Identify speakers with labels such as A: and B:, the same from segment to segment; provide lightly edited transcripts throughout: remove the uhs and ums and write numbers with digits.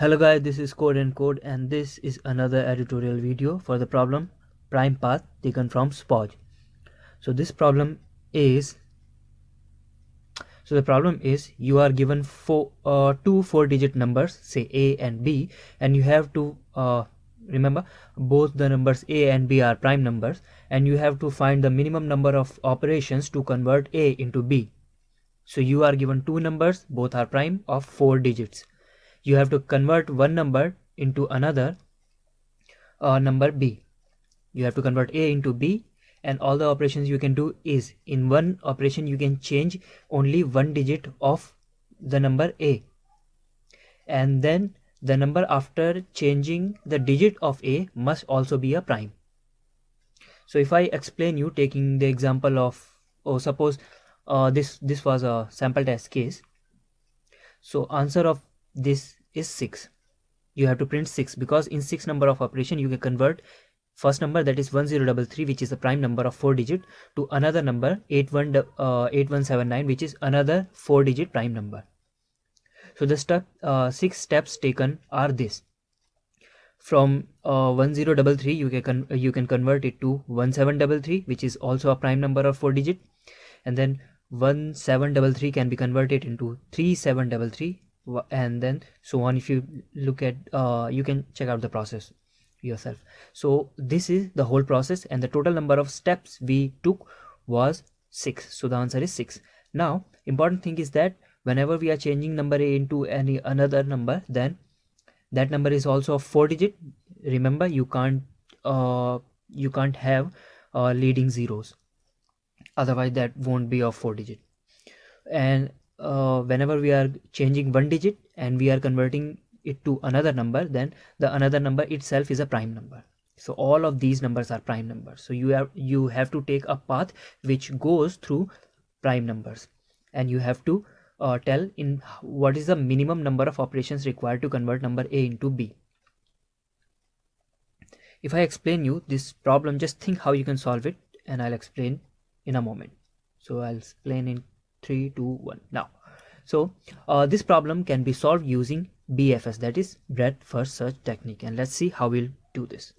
A: Hello guys, this is CodeNCode and this is another editorial video for the problem prime path taken from SPOJ. So the problem is you are given two 4-digit numbers, say A and B, and you have to remember both the numbers A and B are prime numbers, and you have to find the minimum number of operations to convert A into B. So you are given two numbers, both are prime, of 4 digits. You have to convert one number into another number B. You have to convert A into B, and all the operations you can do is, in one operation you can change only one digit of the number A, and then the number after changing the digit of A must also be a prime. So if I explain you taking the example of, suppose this was a sample test case. So answer of this is 6. You have to print 6 because in 6 number of operation you can convert first number, that is 1033, which is the prime number of 4 digit, to another number 8179, which is another 4 digit prime number. So the 6 steps taken are this. From 1033 you can convert it to 1733, which is also a prime number of 4 digit, and then 1733 can be converted into 3733, and then so on. If you look at you can check out the process yourself. So this is the whole process, and the total number of steps we took was 6. So the answer is 6. Now important thing is that whenever we are changing number A into any another number, then that number is also a 4 digit. Remember, you can't have leading zeros, otherwise that won't be a 4 digit. And whenever we are changing one digit and we are converting it to another number, then the another number itself is a prime number. So all of these numbers are prime numbers. So you have to take a path which goes through prime numbers, and you have to tell in what is the minimum number of operations required to convert number A into B. If I explain you this problem, just think how you can solve it, and I'll explain in a moment. So I'll explain in 3, 2, 1 now. So this problem can be solved using BFS, that is breadth first search technique, and let's see how we'll do this.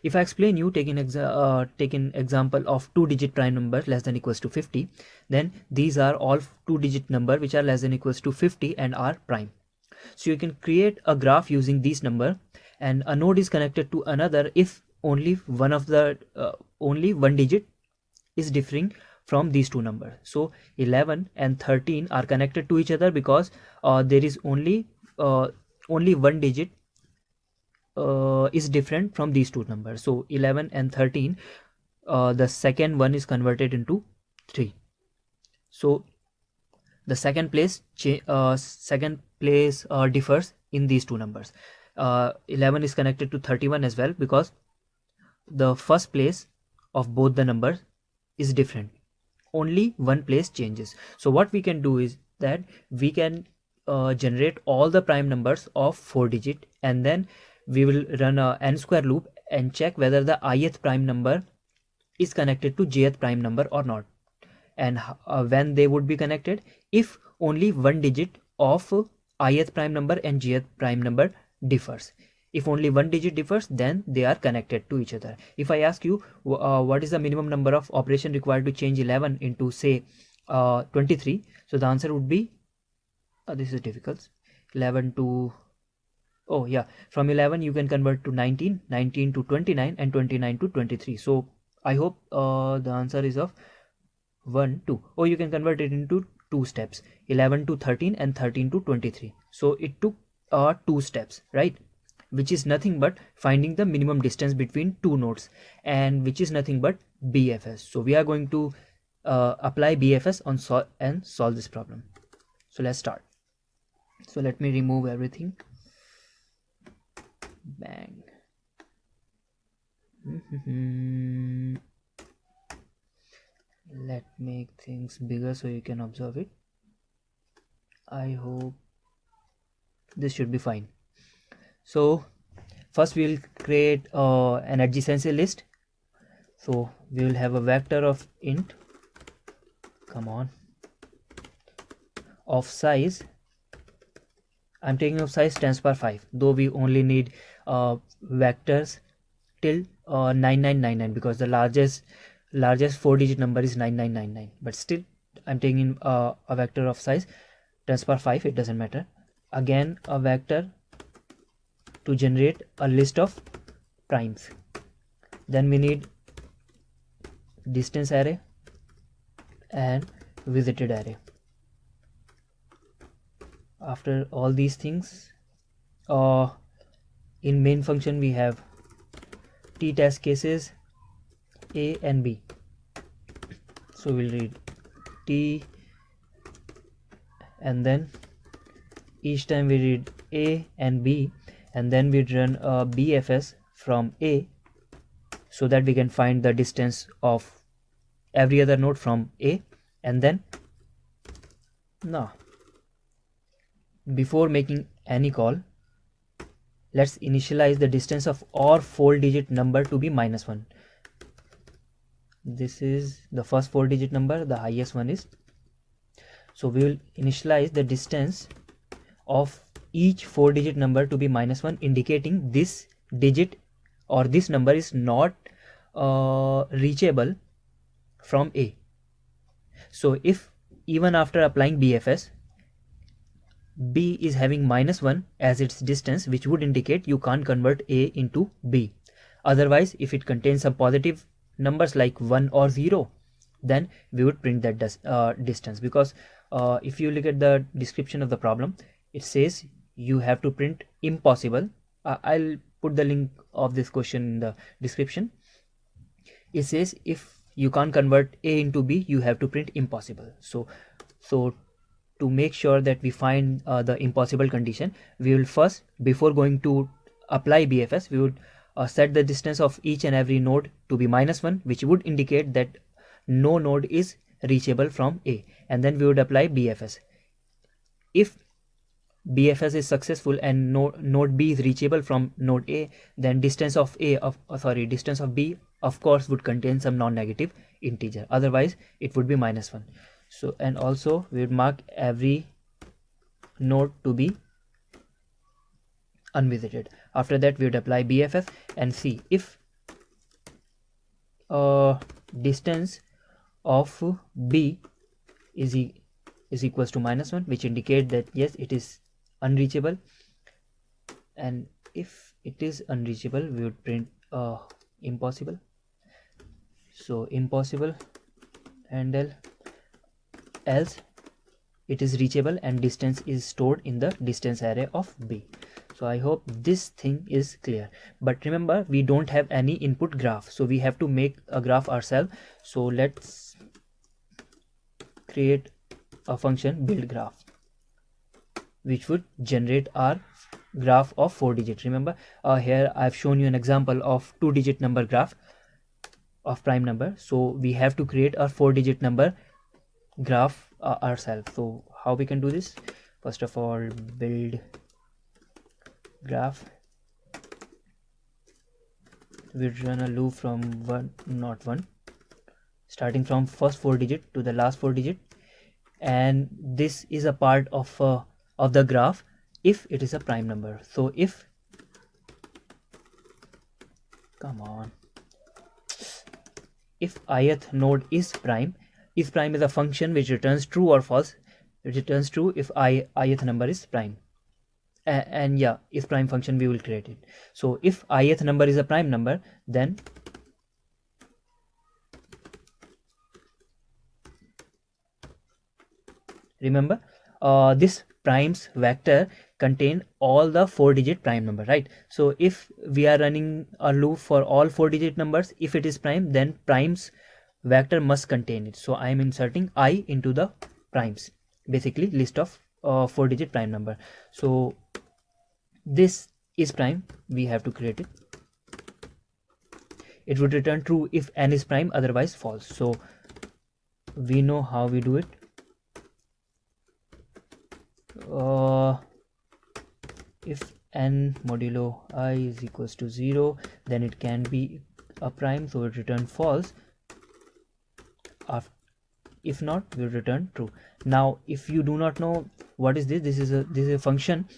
A: If I explain you taking example of 2-digit prime number less than equals to 50, then these are all 2-digit number which are less than equals to 50 and are prime. So you can create a graph using these number, and a node is connected to another if only one of the only one digit is differing from these two numbers. So 11 and 13 are connected to each other because there is only one digit is different from these two numbers. So 11 and 13, the second one is converted into 3. So the second place differs in these two numbers. 11 is connected to 31 as well because the first place of both the numbers is different. Only one place changes. So what we can do is that we can generate all the prime numbers of 4 digit, and then we will run a n square loop and check whether the ith prime number is connected to jth prime number or not, and when they would be connected if only one digit of ith prime number and jth prime number differs. If only one digit differs, then they are connected to each other. If I ask you what is the minimum number of operation required to change 11 into say 23, so the answer would be this is difficult. 11 to from 11 you can convert to 19, 19 to 29, and 29 to 23. So I hope the answer is of 1, 2. Or you can convert it into 2 steps, 11 to 13 and 13 to 23. So it took 2 steps, right? Which is nothing but finding the minimum distance between two nodes, and which is nothing but BFS. So we are going to apply BFS on and solve this problem. So let's start. So let me remove everything. Bang. Let make things bigger so you can observe it. I hope this should be fine. So first we will create an adjacency list. So we will have a vector of int, of size I'm taking of size 10 power 5, though we only need vectors till 9999 because the largest 4-digit number is 9999, but still I'm taking a vector of size 10 power 5. It doesn't matter. Again, a vector to generate a list of primes. Then we need distance array and visited array. After all these things, in main function we have t test cases a and b. So we'll read t, and then each time we read a and b, and then we run a bfs from a, so that we can find the distance of every other node from a. And then now, before making any call, let's initialize the distance of our 4-digit number to be -1. This is the first 4-digit number, the highest one is. So we will initialize the distance of each 4-digit number to be -1, indicating this digit or this number is not reachable from A. So if even after applying BFS, B is having -1 as its distance, which would indicate you can't convert A into B. Otherwise, if it contains some positive numbers like 1 or 0, then we would print that distance, because if you look at the description of the problem, it says you have to print impossible. I'll put the link of this question in the description. It says if you can't convert A into B, you have to print impossible. So to make sure that we find the impossible condition, we will first, before going to apply BFS, we would set the distance of each and every node to be -1, which would indicate that no node is reachable from A, and then we would apply BFS. If BFS is successful and node B is reachable from node A, then distance of B of course would contain some non-negative integer, otherwise it would be -1. So, and also we would mark every node to be unvisited. After that we would apply BFS and see if distance of B is equals to -1, which indicate that yes, it is unreachable. And if it is unreachable, we would print impossible. So impossible, and else it is reachable and distance is stored in the distance array of B. So I hope this thing is clear. But remember, we don't have any input graph, so we have to make a graph ourselves. So let's create a function build graph, which would generate our graph of 4-digit. Remember, here I've shown you an example of 2-digit number graph of prime number. So we have to create a 4-digit number graph ourselves. So how we can do this? First of all, build graph. We run a loop from 1, starting from first 4-digit to the last 4-digit, and this is a part of the graph if it is a prime number. So if ith node is prime, is a function which returns true or false. It returns true if ith number is prime. And yeah, if prime function we will create it. So if ith number is a prime number, then remember, this primes vector contain all the 4-digit prime number, right? So if we are running a loop for all 4-digit numbers, if it is prime, then primes vector must contain it. So I am inserting I into the primes, basically list of 4-digit prime number. So this is prime, we have to create it. It would return true if n is prime, otherwise false. So we know how we do it. If n modulo I is equals to 0, then it can be a prime, so it return false. If not, we return true. Now if you do not know what is this, this is a function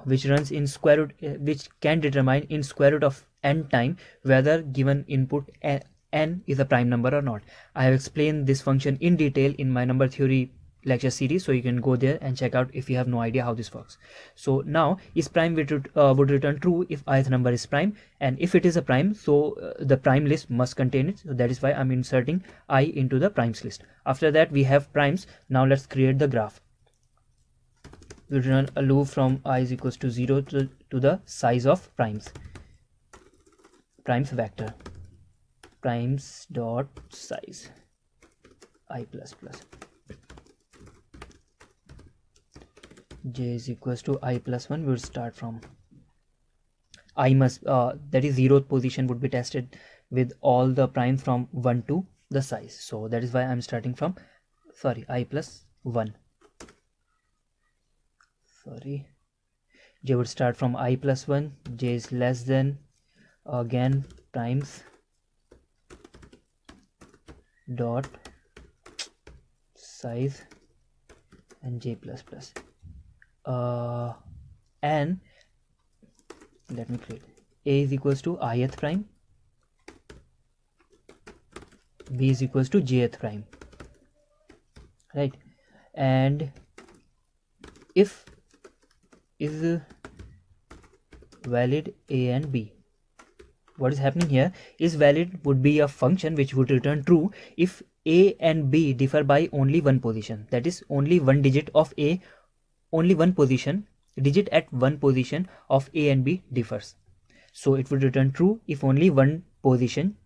A: which runs in square root, which can determine in square root of n time whether given input n is a prime number or not. I have explained this function in detail in my number theory lecture series, so you can go there and check out if you have no idea how this works. So now is prime would return true if ith number is prime, and if it is a prime, so the prime list must contain it. So that is why I'm inserting I into the primes list. After that we have primes. Now let's create the graph. We return a loop from I is equals to 0 to the size of primes vector, primes dot size I plus plus. J is equals to I plus 1. We will start from I must that is 0th position would be tested with all the primes from 1 to the size. So that is why I'm starting from I plus 1. J would start from I plus 1. J is less than, again, primes dot size and J plus plus. And let me create A is equals to ith prime, B is equals to jth prime, right? And if is valid A and B, what is happening here is valid would be a function which would return true if A and B differ by only one position, that is only one digit of A, only one position digit at one position of A and B differs. So it would return true if only one position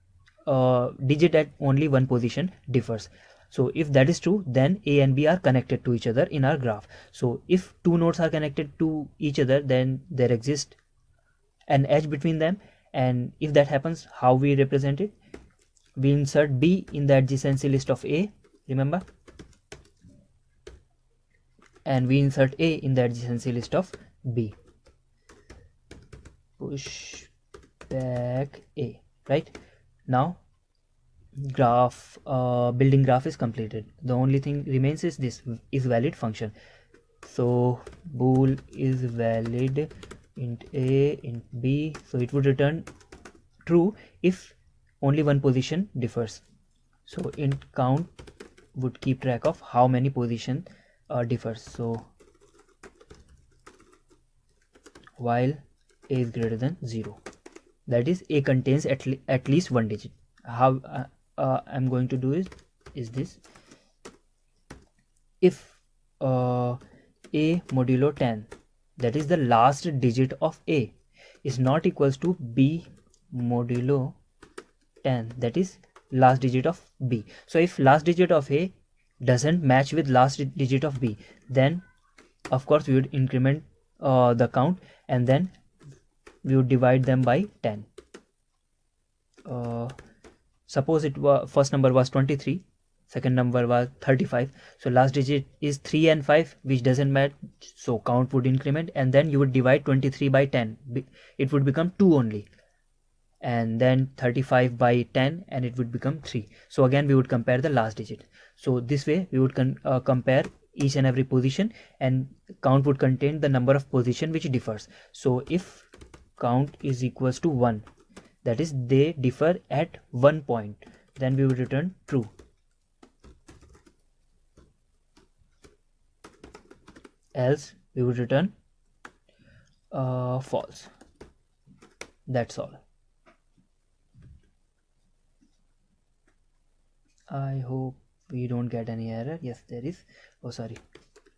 A: digit at only one position differs. So if that is true, then A and B are connected to each other in our graph. So if two nodes are connected to each other, then there exists an edge between them. And if that happens, how we represent it? We insert B in the adjacency list of A, remember, and we insert A in the adjacency list of B. Push back A, right? Now graph building graph is completed. The only thing remains is this is valid function. So bool is valid int A, int B. So it would return true if only one position differs. So int count would keep track of how many position differs. So while A is greater than 0, that is A contains at least one digit. How I'm going to do is this: if A modulo 10, that is the last digit of A, is not equals to B modulo 10, that is last digit of B. So if last digit of A doesn't match with last digit of B, then of course we would increment the count, and then we would divide them by 10. Suppose it was first number was 23, second number was 35, so last digit is 3 and 5, which doesn't match, so count would increment, and then you would divide 23 by 10, it would become 2 only, and then 35 by 10, and it would become 3. So again we would compare the last digit. So this way we would compare each and every position, and count would contain the number of position which differs. So if count is equals to 1, that is they differ at one point, then we would return true. Else we would return false. That's all. I hope we don't get any error. Yes, there is. Oh sorry,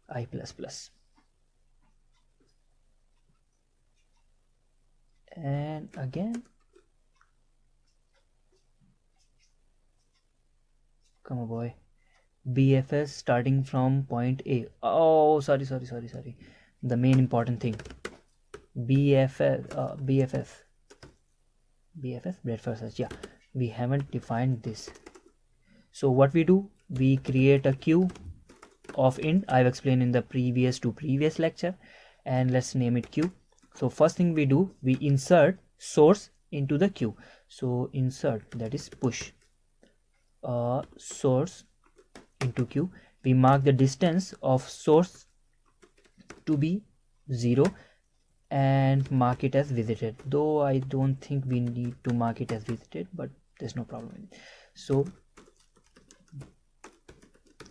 A: I plus plus. And again, come on boy, BFS starting from point A. Oh sorry, the main important thing, BFS breadth search. Yeah, we haven't defined this. So what we do, we create a queue of int. I've explained in the previous lecture, and let's name it queue. So first thing we do, we insert source into the queue. So insert, that is push source into queue. We mark the distance of source to be 0 and mark it as visited, though I don't think we need to mark it as visited, but there's no problem. So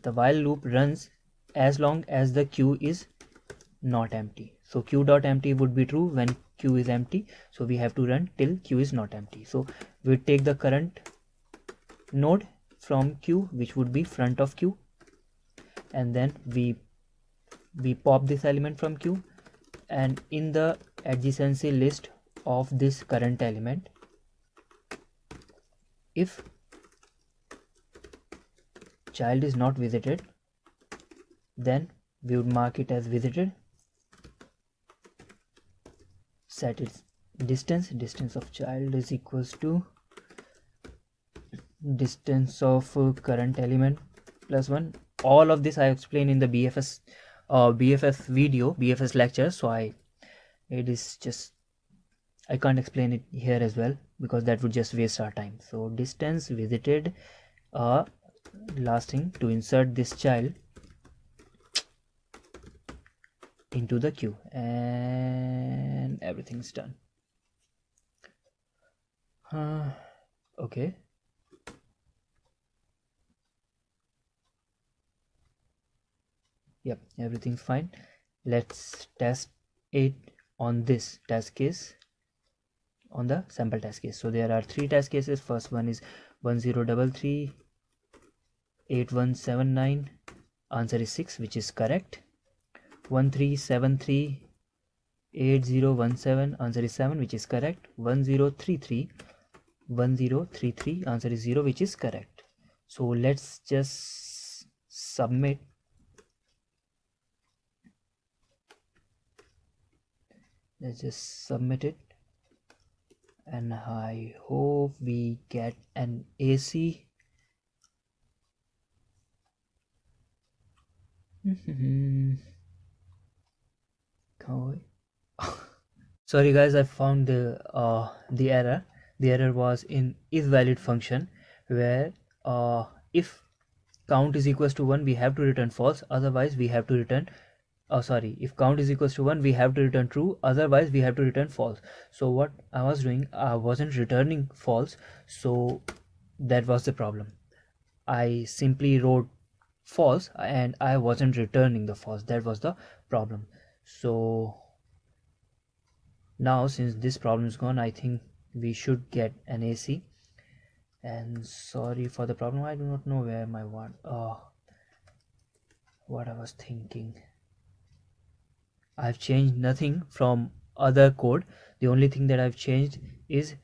A: the while loop runs as long as the queue is not empty. So queue dot empty would be true when queue is empty, so we have to run till queue is not empty. So we take the current node from queue, which would be front of queue, and then we pop this element from queue, and in the adjacency list of this current element, if child is not visited, then we would mark it as visited, set its distance of child is equals to distance of current element plus 1. All of this I explained in the BFS video, BFS lecture, so I can't explain it here as well because that would just waste our time. So distance visited, last thing, to insert this child into the queue, and everything's done. Okay, yep, everything's fine. Let's test it on this test case, on the sample test case. So there are 3 test cases. First one is 1033 8179, answer is 6, which is correct. 1373 8017, answer is 7, which is correct. 1033 answer is 0, which is correct. So let's just submit. Let's just submit it, and I hope we get an AC. Sorry guys, I found the error. The error was in isValid function, where if count is equals to 1, we have to return false, otherwise we have to return if count is equals to 1, we have to return true, otherwise we have to return false. So what I was doing, I wasn't returning false, so that was the problem. I simply wrote false and I wasn't returning the false. That was the problem. So now since this problem is gone, I think we should get an AC. And sorry for the problem, I do not know where my what I was thinking. I've changed nothing from other code. The only thing that I've changed is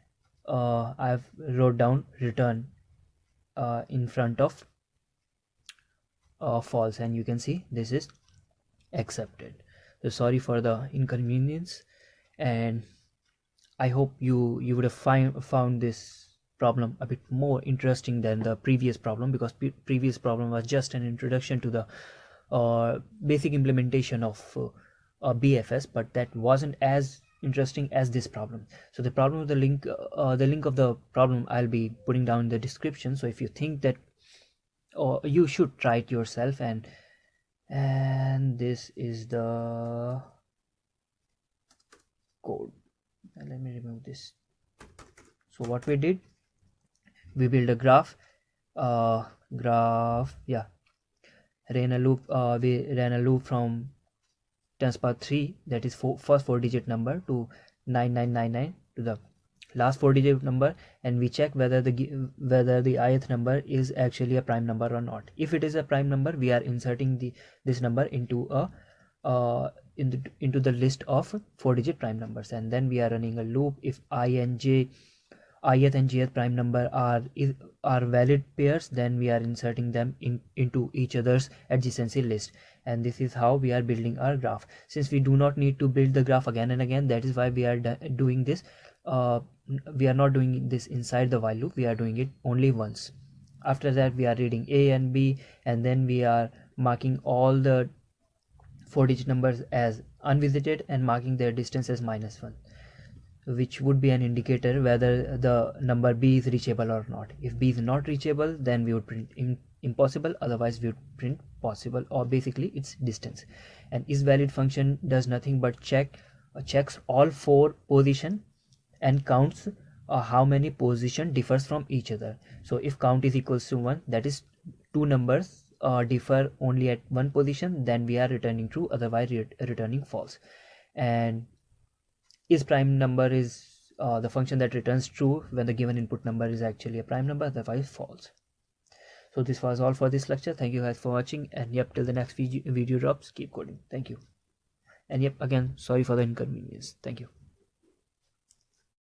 A: I've wrote down return in front of false, and you can see this is accepted. So sorry for the inconvenience, and I hope you would have found this problem a bit more interesting than the previous problem, because previous problem was just an introduction to the basic implementation of BFS, but that wasn't as interesting as this problem. So the problem of the link of the problem I'll be putting down in the description. So if you think that, or you should try it yourself. And this is the code. And let me remove this. So what we did, we built a graph. Ran a loop. We ran a loop from 10 to the power 3, that is first 4-digit number, to 9999 to the last 4-digit number, and we check whether the ith number is actually a prime number or not. If it is a prime number, we are inserting this number into into the list of 4-digit prime numbers, and then we are running a loop. If ith and jth prime number are valid pairs, then we are inserting them into each other's adjacency list. And this is how we are building our graph. Since we do not need to build the graph again and again, that is why we are doing this. We are not doing this inside the while loop, we are doing it only once. After that, we are reading A and B, and then we are marking all the 4-digit numbers as unvisited and marking their distance as -1, which would be an indicator whether the number B is reachable or not. If B is not reachable, then we would print impossible, otherwise we would print possible, or basically it's distance. And isValid function does nothing but checks all 4 position and counts how many position differs from each other. So if count is equals to 1, that is 2 numbers differ only at 1 position, then we are returning true, otherwise returning false. And is prime number is the function that returns true when the given input number is actually a prime number, otherwise false. So this was all for this lecture. Thank you guys for watching, and yep, till the next video drops, keep coding. Thank you. And yep, again, sorry for the inconvenience. Thank you.